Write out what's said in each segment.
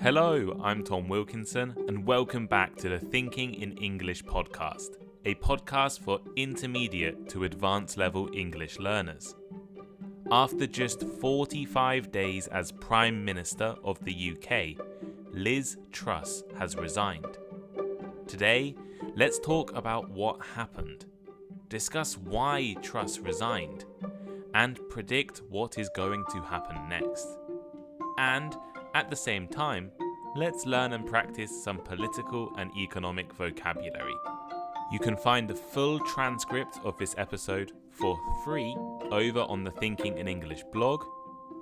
Hello, I'm Tom Wilkinson, and welcome back to the Thinking in English podcast, a podcast for intermediate to advanced level English learners. After just 45 days as Prime Minister of the UK, Liz Truss has resigned. Today, let's talk about what happened, discuss why Truss resigned, and predict what is going to happen next. And, at the same time, let's learn and practice some political and economic vocabulary. You can find the full transcript of this episode for free over on the Thinking in English blog.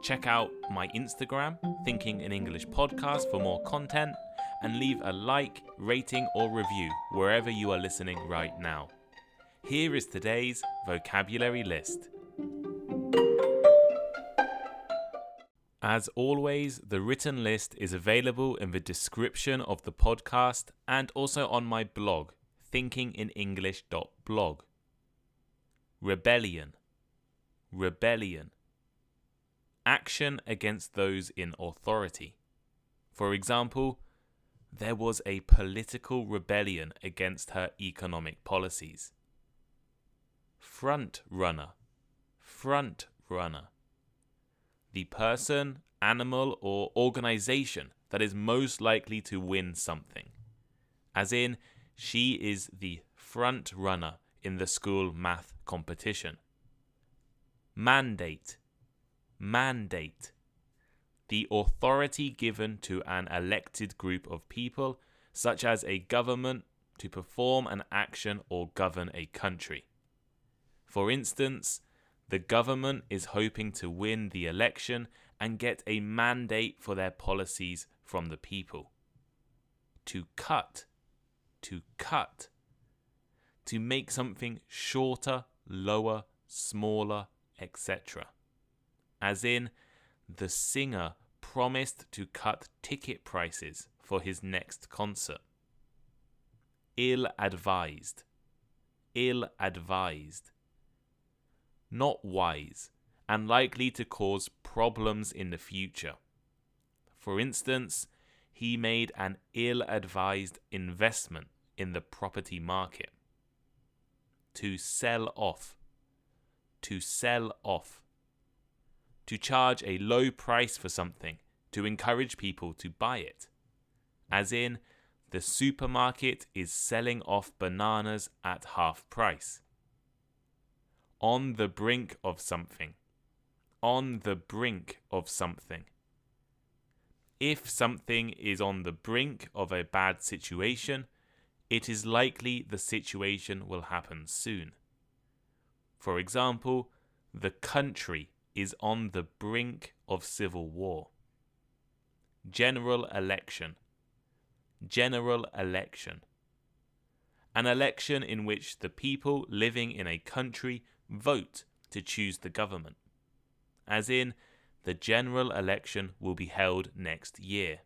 Check out my Instagram, Thinking in English Podcast, for more content, and leave a like, rating, or review wherever you are listening right now. Here is today's vocabulary list. As always, the written list is available in the description of the podcast and also on my blog, thinkinginenglish.blog. Rebellion. Rebellion. Action against those in authority. For example, there was a political rebellion against her economic policies. Front runner. Front runner. The person, animal, or organization that is most likely to win something. As in, she is the front runner in the school math competition. Mandate. Mandate. The authority given to an elected group of people, such as a government, to perform an action or govern a country. For instance, the government is hoping to win the election and get a mandate for their policies from the people. To cut. To cut. To make something shorter, lower, smaller, etc. As in, the singer promised to cut ticket prices for his next concert. Ill-advised. Ill-advised. Not wise, and likely to cause problems in the future. For instance, he made an ill-advised investment in the property market. To sell off. To sell off. To charge a low price for something, to encourage people to buy it. As in, the supermarket is selling off bananas at half price. On the brink of something. On the brink of something. If something is on the brink of a bad situation, it is likely the situation will happen soon. For example, the country is on the brink of civil war. General election. General election. An election in which the people living in a country vote to choose the government. As in, the general election will be held next year.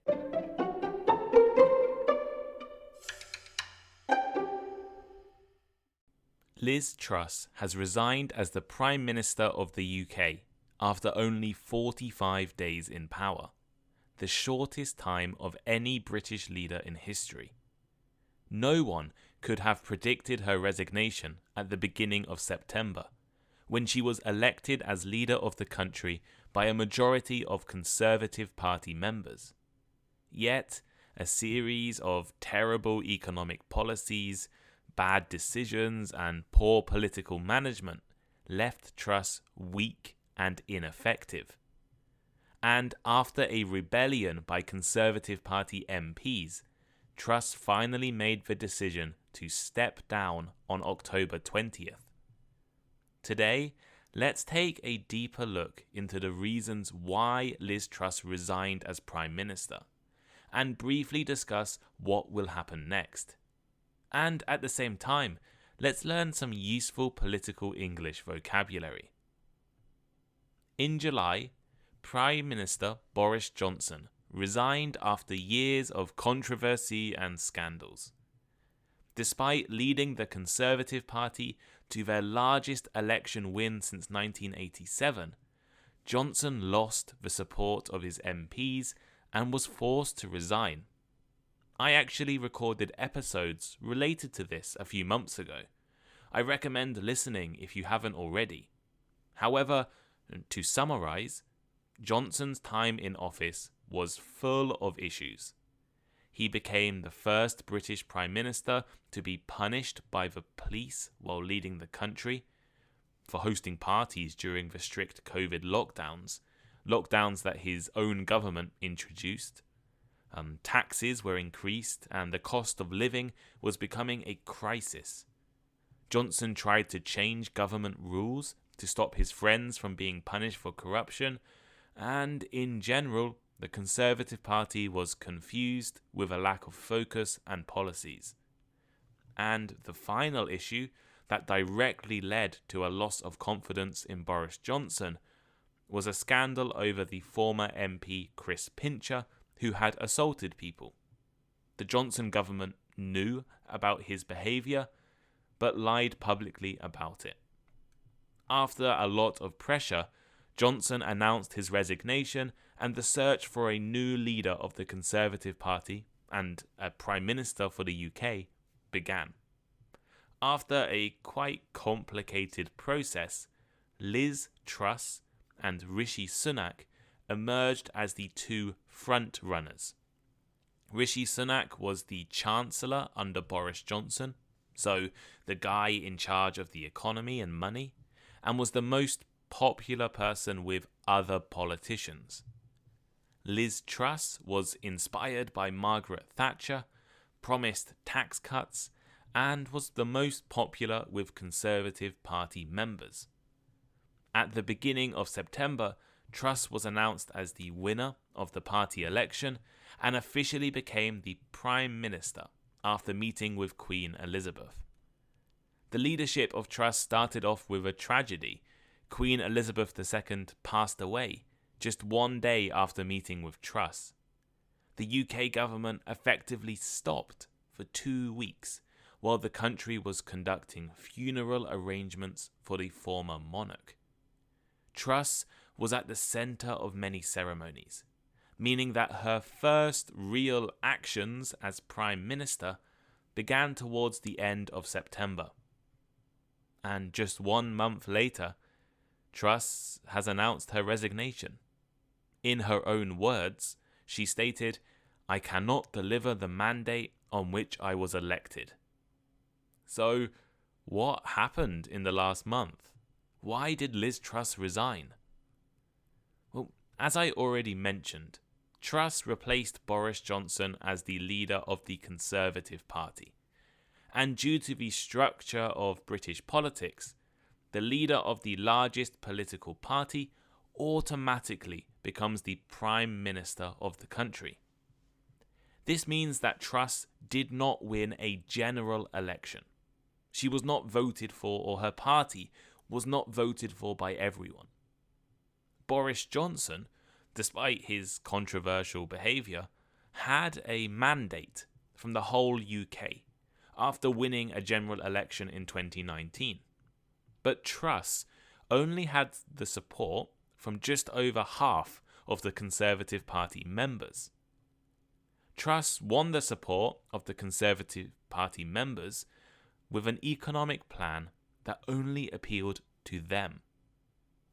Liz Truss has resigned as the Prime Minister of the UK after only 45 days in power, the shortest time of any British leader in history. No one could have predicted her resignation at the beginning of September, when she was elected as leader of the country by a majority of Conservative Party members. Yet, a series of terrible economic policies, bad decisions, and poor political management left Truss weak and ineffective. And after a rebellion by Conservative Party MPs, Truss finally made the decision to step down on October 20th. Today, let's take a deeper look into the reasons why Liz Truss resigned as Prime Minister, and briefly discuss what will happen next. And at the same time, let's learn some useful political English vocabulary. In July, Prime Minister Boris Johnson resigned after years of controversy and scandals. Despite leading the Conservative Party to their largest election win since 1987, Johnson lost the support of his MPs and was forced to resign. I actually recorded episodes related to this a few months ago. I recommend listening if you haven't already. However, to summarize, Johnson's time in office was full of issues. He became the first British Prime Minister to be punished by the police while leading the country for hosting parties during the strict COVID lockdowns that his own government introduced. Taxes were increased and the cost of living was becoming a crisis. Johnson tried to change government rules to stop his friends from being punished for corruption, and in general, the Conservative Party was confused with a lack of focus and policies. And the final issue that directly led to a loss of confidence in Boris Johnson was a scandal over the former MP Chris Pincher, who had assaulted people. The Johnson government knew about his behaviour, but lied publicly about it. After a lot of pressure, Johnson announced his resignation and the search for a new leader of the Conservative Party and a Prime Minister for the UK began. After a quite complicated process, Liz Truss and Rishi Sunak emerged as the two front runners. Rishi Sunak was the Chancellor under Boris Johnson, so the guy in charge of the economy and money, and was the most popular person with other politicians. Liz Truss was inspired by Margaret Thatcher, promised tax cuts, and was the most popular with Conservative Party members. At the beginning of September, Truss was announced as the winner of the party election and officially became the Prime Minister after meeting with Queen Elizabeth. The leadership of Truss started off with a tragedy. Queen Elizabeth II passed away just one day after meeting with Truss. The UK government effectively stopped for 2 weeks while the country was conducting funeral arrangements for the former monarch. Truss was at the centre of many ceremonies, meaning that her first real actions as Prime Minister began towards the end of September. And just 1 month later, Truss has announced her resignation. In her own words, she stated, "I cannot deliver the mandate on which I was elected." So, what happened in the last month? Why did Liz Truss resign? Well, as I already mentioned, Truss replaced Boris Johnson as the leader of the Conservative Party. And due to the structure of British politics, the leader of the largest political party automatically becomes the Prime Minister of the country. This means that Truss did not win a general election. She was not voted for, or her party was not voted for by everyone. Boris Johnson, despite his controversial behaviour, had a mandate from the whole UK after winning a general election in 2019. But Truss only had the support from just over half of the Conservative Party members. Truss won the support of the Conservative Party members with an economic plan that only appealed to them.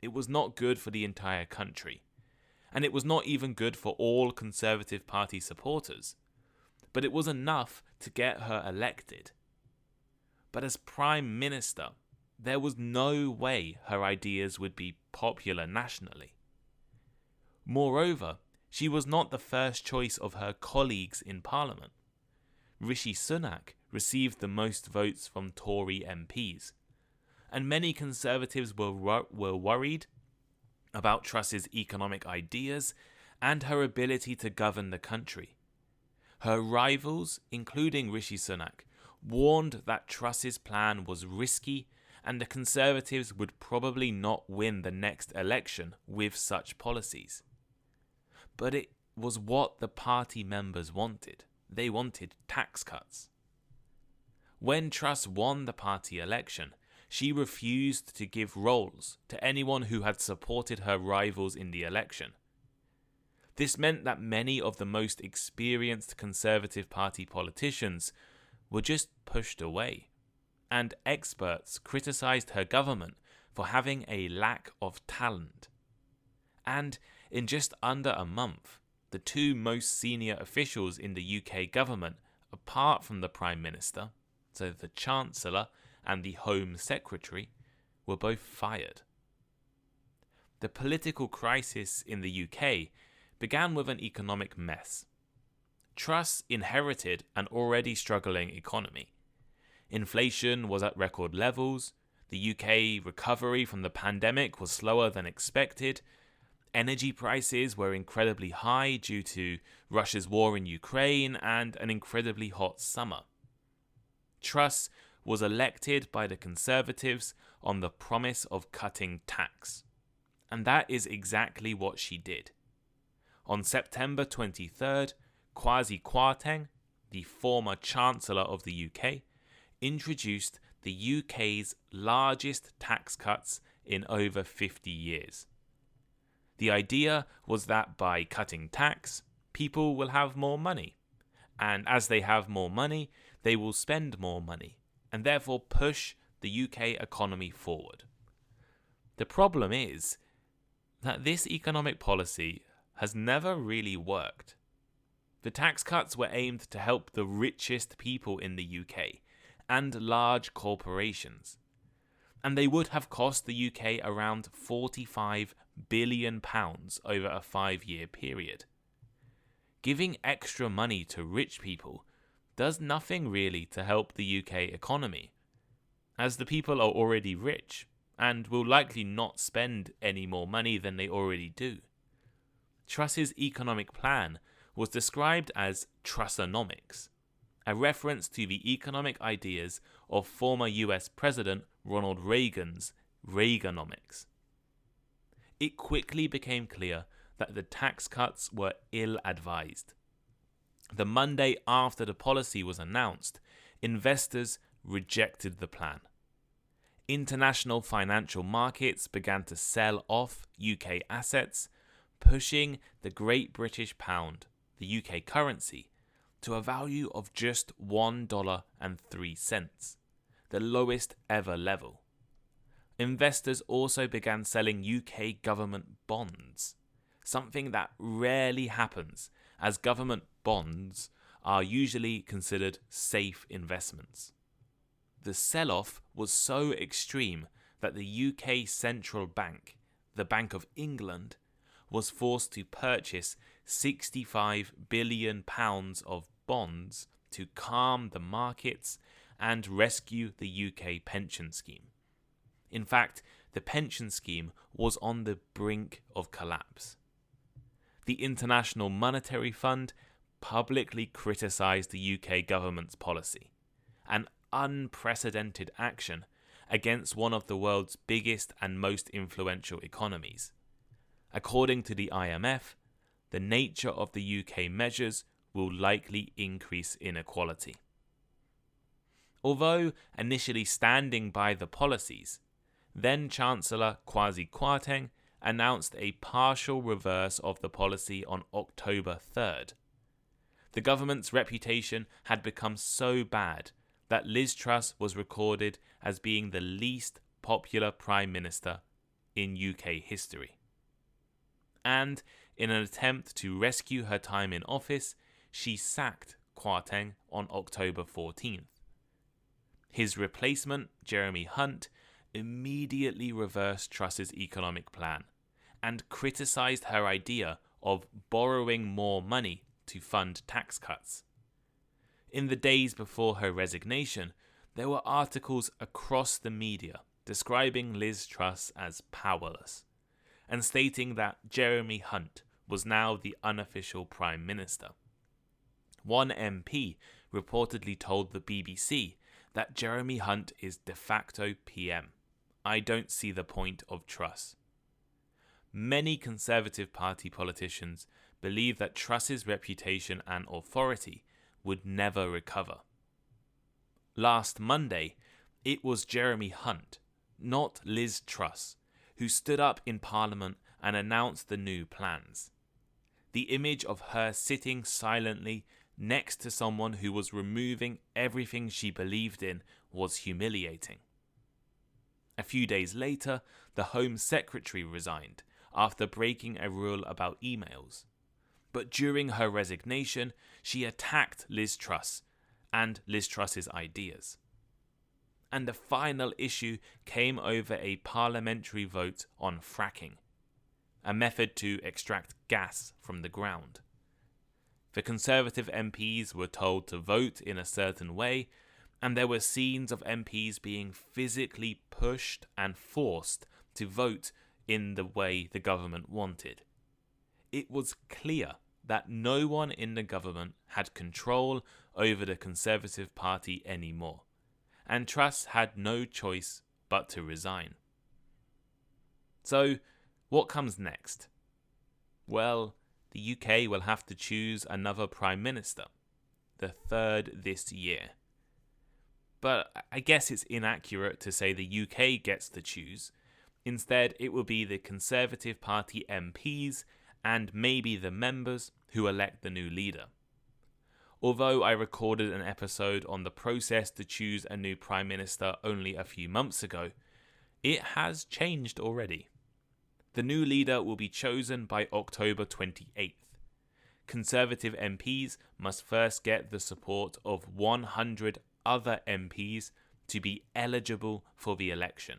It was not good for the entire country, and it was not even good for all Conservative Party supporters, but it was enough to get her elected. But as Prime Minister, there was no way her ideas would be popular nationally. Moreover, she was not the first choice of her colleagues in Parliament. Rishi Sunak received the most votes from Tory MPs, and many Conservatives were worried about Truss's economic ideas and her ability to govern the country. Her rivals, including Rishi Sunak, warned that Truss's plan was risky and the Conservatives would probably not win the next election with such policies. But it was what the party members wanted. They wanted tax cuts. When Truss won the party election, she refused to give roles to anyone who had supported her rivals in the election. This meant that many of the most experienced Conservative Party politicians were just pushed away, and experts criticised her government for having a lack of talent. And in just under a month, the two most senior officials in the UK government, apart from the Prime Minister, so the Chancellor and the Home Secretary, were both fired. The political crisis in the UK began with an economic mess. Truss inherited an already struggling economy. Inflation was at record levels, the UK recovery from the pandemic was slower than expected, energy prices were incredibly high due to Russia's war in Ukraine and an incredibly hot summer. Truss was elected by the Conservatives on the promise of cutting tax. And that is exactly what she did. On September 23rd, Kwasi Kwarteng, the former Chancellor of the UK, introduced the UK's largest tax cuts in over 50 years. The idea was that by cutting tax, people will have more money. And as they have more money, they will spend more money, and therefore push the UK economy forward. The problem is that this economic policy has never really worked. The tax cuts were aimed to help the richest people in the UK and large corporations, and they would have cost the UK around £45 billion over a 5-year period. Giving extra money to rich people does nothing really to help the UK economy, as the people are already rich and will likely not spend any more money than they already do. Truss's economic plan was described as Trussonomics, a reference to the economic ideas of former US President Ronald Reagan's Reaganomics. It quickly became clear that the tax cuts were ill-advised. The Monday after the policy was announced, investors rejected the plan. International financial markets began to sell off UK assets, pushing the Great British Pound, the UK currency, to a value of just $1.03, the lowest ever level. Investors also began selling UK government bonds, something that rarely happens, as government bonds are usually considered safe investments. The sell-off was so extreme that the UK Central Bank, the Bank of England, was forced to purchase £65 billion of bonds to calm the markets and rescue the UK pension scheme. In fact, the pension scheme was on the brink of collapse. The International Monetary Fund publicly criticised the UK government's policy, an unprecedented action against one of the world's biggest and most influential economies. According to the IMF, the nature of the UK measures will likely increase inequality. Although initially standing by the policies, then Chancellor Kwasi Kwarteng announced a partial reverse of the policy on October 3rd. The government's reputation had become so bad that Liz Truss was recorded as being the least popular Prime Minister in UK history. And in an attempt to rescue her time in office, she sacked Kwarteng on October 14th. His replacement, Jeremy Hunt, immediately reversed Truss's economic plan and criticised her idea of borrowing more money to fund tax cuts. In the days before her resignation, there were articles across the media describing Liz Truss as powerless and stating that Jeremy Hunt was now the unofficial Prime Minister. One MP reportedly told the BBC that Jeremy Hunt is de facto PM. I don't see the point of Truss. Many Conservative Party politicians believe that Truss's reputation and authority would never recover. Last Monday, it was Jeremy Hunt, not Liz Truss, who stood up in Parliament and announced the new plans. The image of her sitting silently next to someone who was removing everything she believed in was humiliating. A few days later, the Home Secretary resigned after breaking a rule about emails. But during her resignation, she attacked Liz Truss and Liz Truss's ideas. And the final issue came over a parliamentary vote on fracking, a method to extract gas from the ground. The Conservative MPs were told to vote in a certain way, and there were scenes of MPs being physically pushed and forced to vote in the way the government wanted. It was clear that no one in the government had control over the Conservative Party anymore, and Truss had no choice but to resign. So, what comes next? Well, the UK will have to choose another Prime Minister, the third this year. But I guess it's inaccurate to say the UK gets to choose. Instead, it will be the Conservative Party MPs and maybe the members who elect the new leader. Although I recorded an episode on the process to choose a new Prime Minister only a few months ago, it has changed already. The new leader will be chosen by October 28th. Conservative MPs must first get the support of 100 other MPs to be eligible for the election.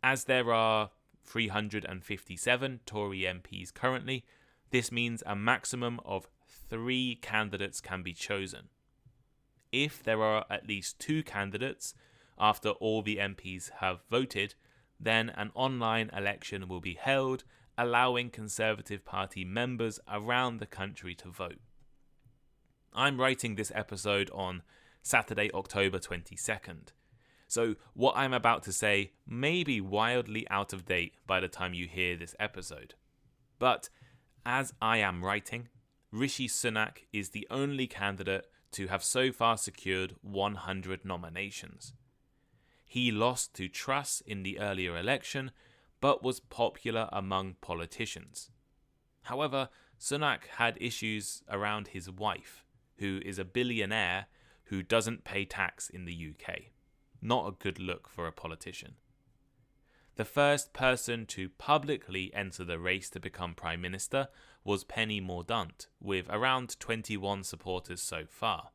As there are 357 Tory MPs currently, this means a maximum of 3 candidates can be chosen. If there are at least 2 candidates after all the MPs have voted, then an online election will be held, allowing Conservative Party members around the country to vote. I'm writing this episode on Saturday, October 22nd. So what I'm about to say may be wildly out of date by the time you hear this episode. But as I am writing, Rishi Sunak is the only candidate to have so far secured 100 nominations. He lost to Truss in the earlier election, but was popular among politicians. However, Sunak had issues around his wife, who is a billionaire who doesn't pay tax in the UK. Not a good look for a politician. The first person to publicly enter the race to become Prime Minister was Penny Mordaunt, with around 21 supporters so far.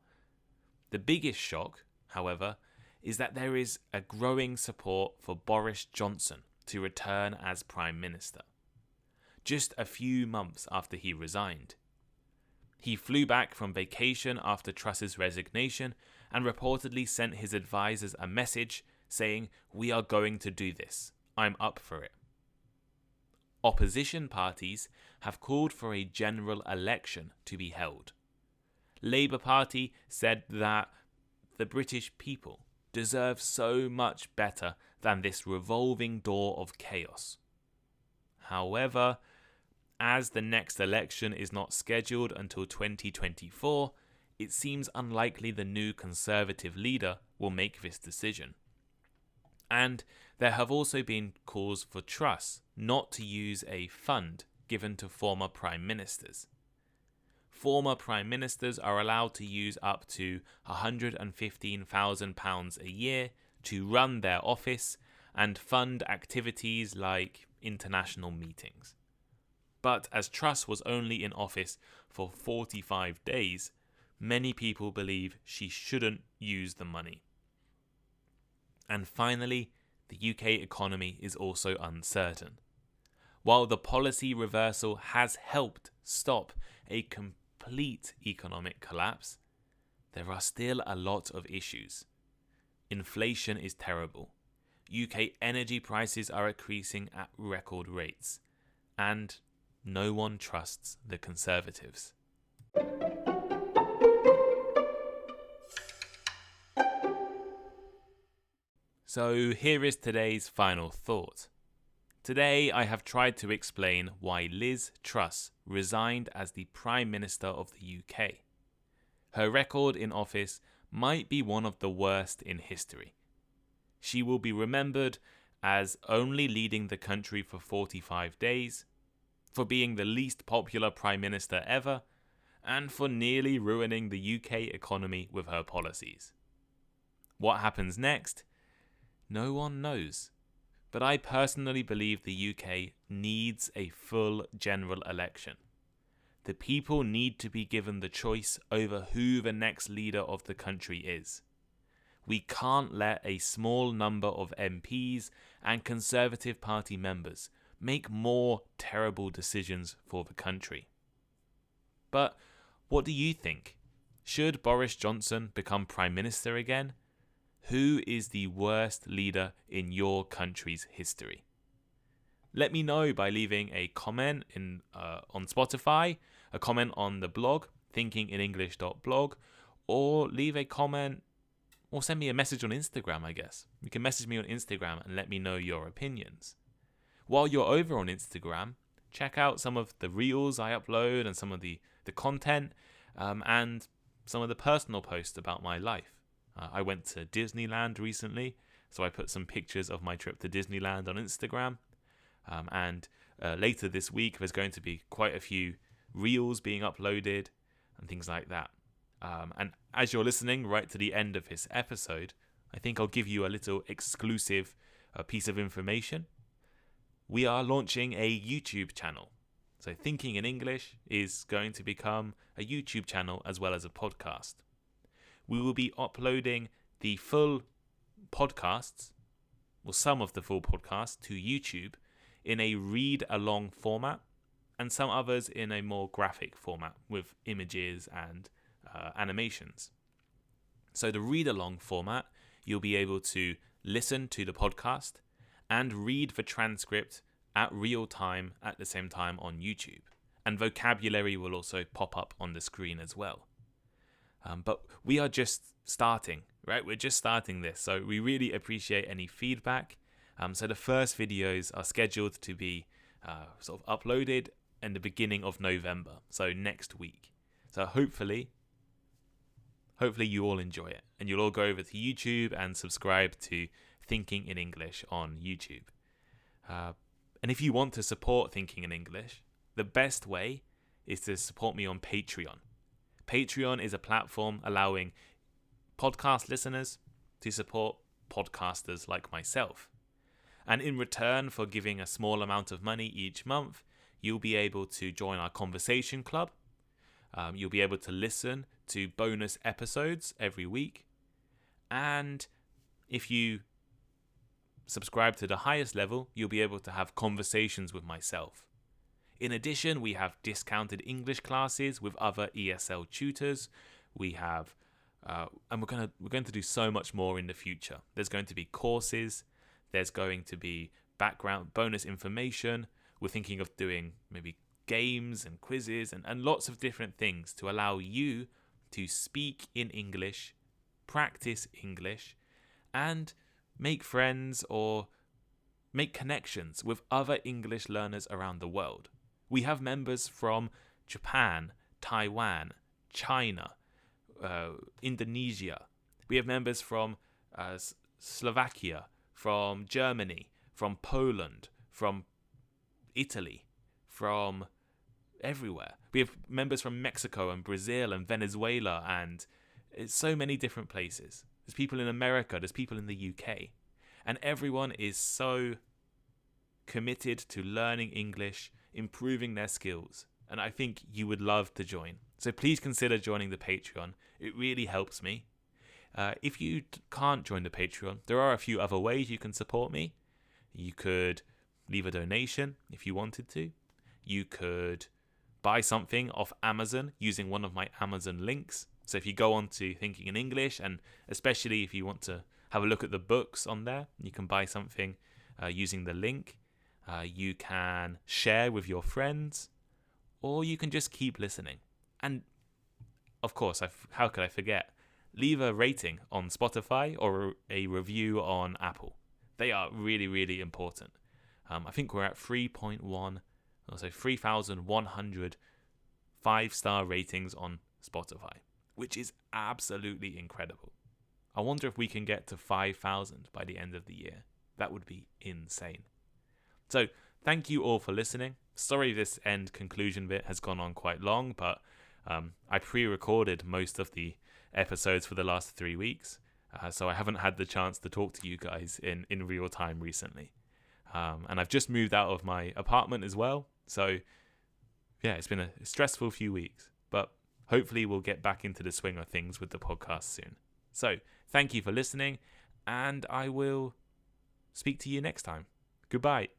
The biggest shock, however, is that there is a growing support for Boris Johnson to return as Prime Minister, just a few months after he resigned. He flew back from vacation after Truss's resignation and reportedly sent his advisors a message saying, "We are going to do this. I'm up for it." Opposition parties have called for a general election to be held. Labour Party said that the British people deserve so much better than this revolving door of chaos. However, as the next election is not scheduled until 2024, it seems unlikely the new Conservative leader will make this decision. And there have also been calls for Truss not to use a fund given to former Prime Ministers. Former Prime Ministers are allowed to use up to £115,000 a year to run their office and fund activities like international meetings. But as Truss was only in office for 45 days, many people believe she shouldn't use the money. And finally, the UK economy is also uncertain. While the policy reversal has helped stop a complete economic collapse, there are still a lot of issues. Inflation is terrible. UK energy prices are increasing at record rates. And no one trusts the Conservatives. So here is today's final thought. Today I have tried to explain why Liz Truss resigned as the Prime Minister of the UK. Her record in office might be one of the worst in history. She will be remembered as only leading the country for 45 days, for being the least popular Prime Minister ever, and for nearly ruining the UK economy with her policies. What happens next? No one knows. But I personally believe the UK needs a full general election. The people need to be given the choice over who the next leader of the country is. We can't let a small number of MPs and Conservative Party members make more terrible decisions for the country. But what do you think? Should Boris Johnson become Prime Minister again? Who is the worst leader in your country's history? Let me know by leaving a comment on Spotify, a comment on the blog, thinkinginenglish.blog, or leave a comment or send me a message on Instagram, I guess. You can message me on Instagram and let me know your opinions. While you're over on Instagram, check out some of the reels I upload and some of the content and some of the personal posts about my life. I went to Disneyland recently, so I put some pictures of my trip to Disneyland on Instagram. And later this week, there's going to be quite a few reels being uploaded and things like that. And as you're listening right to the end of this episode, I think I'll give you a little exclusive piece of information. We are launching a YouTube channel. So Thinking in English is going to become a YouTube channel as well as a podcast. We will be uploading the full podcasts, or some of the full podcasts, to YouTube in a read-along format, and some others in a more graphic format with images and animations. So the read-along format, you'll be able to listen to the podcast and read the transcript at real time at the same time on YouTube. And vocabulary will also pop up on the screen as well. But we are just starting, right? We're just starting this. So we really appreciate any feedback. So the first videos are scheduled to be sort of uploaded in the beginning of November. So next week. So hopefully you all enjoy it. And you'll all go over to YouTube and subscribe to Thinking in English on YouTube. And if you want to support Thinking in English, the best way is to support me on Patreon. Patreon is a platform allowing podcast listeners to support podcasters like myself. And in return for giving a small amount of money each month, you'll be able to join our conversation club. You'll be able to listen to bonus episodes every week. And if you subscribe to the highest level, you'll be able to have conversations with myself. In addition, we have discounted English classes with other ESL tutors. We have, and we're going to do so much more in the future. There's going to be courses. There's going to be background bonus information. We're thinking of doing maybe games and quizzes and lots of different things to allow you to speak in English, practice English, and make friends or make connections with other English learners around the world. We have members from Japan, Taiwan, China, Indonesia. We have members from Slovakia, from Germany, from Poland, from Italy, from everywhere. We have members from Mexico and Brazil and Venezuela and so many different places. There's people in America, there's people in the UK. And everyone is so committed to learning English, improving their skills. And I think you would love to join. So please consider joining the Patreon. It really helps me. If you can't join the Patreon, there are a few other ways you can support me. You could leave a donation if you wanted to. You could buy something off Amazon using one of my Amazon links. So if you go on to Thinking in English, and especially if you want to have a look at the books on there, you can buy something using the link. You can share with your friends, or you can just keep listening. And of course, how could I forget? Leave a rating on Spotify or a review on Apple. They are really, really important. I think we're at 3.1, so 3,100 5-star ratings on Spotify, which is absolutely incredible. I wonder if we can get to 5,000 by the end of the year. That would be insane. So thank you all for listening. Sorry this end conclusion bit has gone on quite long, but I pre-recorded most of the episodes for the last 3 weeks, so I haven't had the chance to talk to you guys in real time recently. And I've just moved out of my apartment as well, so yeah, it's been a stressful few weeks, but hopefully we'll get back into the swing of things with the podcast soon. So thank you for listening, and I will speak to you next time. Goodbye.